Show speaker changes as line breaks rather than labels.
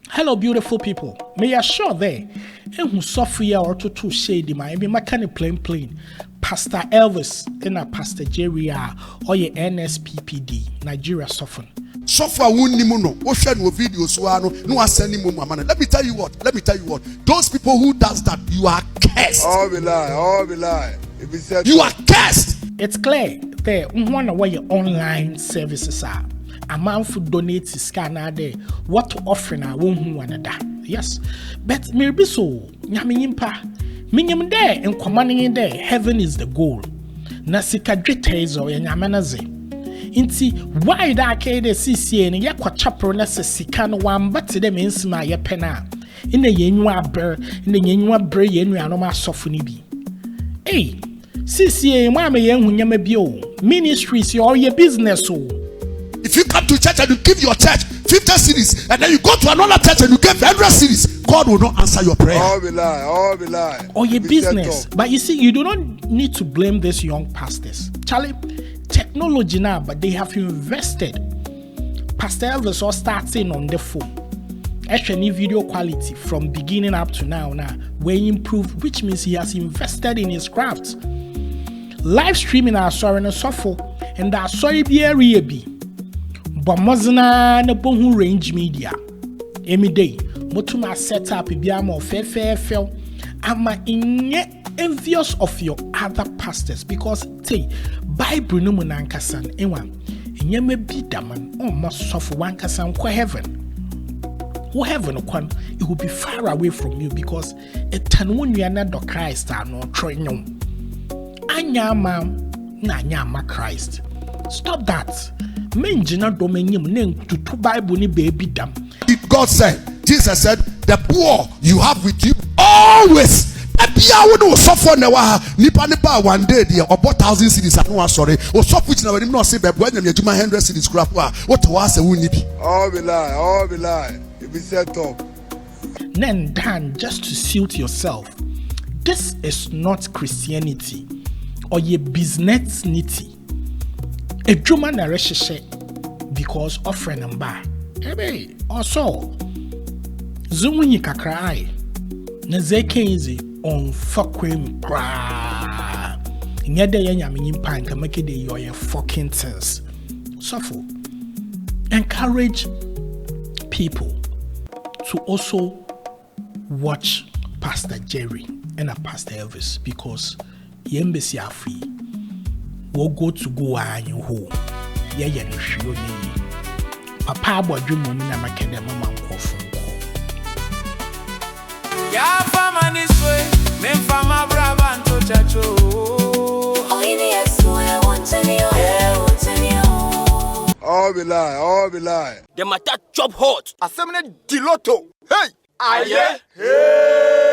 Hello, beautiful people. May I sure there? And who Sophia or to shady my mechanic plain. Pastor Elvis and Pastor Jerry or your NSPPD, Nigeria Soften.
Suffer no videos Let me tell you what. Those people who does that, you are cursed.
All be lie.
You are cursed.
It's clear there one of your online services are. A man for donate to scanner there. What offering I won't wanna. Yes, but maybe so. Yamimpa, minim there and commanding in there. Heaven is the goal. Nasika dretezo and yamanaze. Inti why that kade CCA and yakwa chapel necessican one but to them in my pena. In the yenua ber, in the yenua bre yenua sophonibi. Hey, CCA, mamma young yamabio, ministries, or your business.
If you come to church and you give your church 50 cities, and then you go to another church and you give 100 cities, God will not answer your prayer.
All be lie.
Or your business. But you see, you do not need to blame these young pastors. Charlie, technology now, but they have invested. Pastor Elvis all starting on the phone. Actually, video quality from beginning up to now, where he improved, which means he has invested in his craft. Live streaming are sorry and suffer, and that sorry be a reaby. But Mozana na Bohu Range Media. Every day, Motuma set up a biamo fair. I'm envious of your other pastors because say Bible no munankasan ewan. Enyeme bidaman almost suffer one kasan kwa heaven. Who heaven it will be far away from you because it tanwun yana do Christ are no training. Anyama na nyama Christ. Stop that. Menjina dominium name to two Bible ni baby dam.
God said, Jesus said, the poor you have with you always. One day there about 1,000 cities. I know sorry. Or so which now not say but when you 100 cities crap. What was a winnie?
All be lie. If it's set up.
Then Dan, just to suit yourself. This is not Christianity or your business nitty. A German narration because offering and buy. Ebe also Zumuni kakrai Nazekenzi on fucking cry. Nyade yanyaminim pan can make it your fucking sense. So encourage people to also watch Pastor Jerry and Pastor Elvis because embassy are free. We'll go to go and you ho. Yeah, no show me. Papa boy dream woman and my kid mama call phone call.
Yeah, fama this way, men fama brava and to chacho. Oh, yes, I want to know.
All be lie.
The matter chop hot.
Assembly diloto. Hey!
Aye. Hey!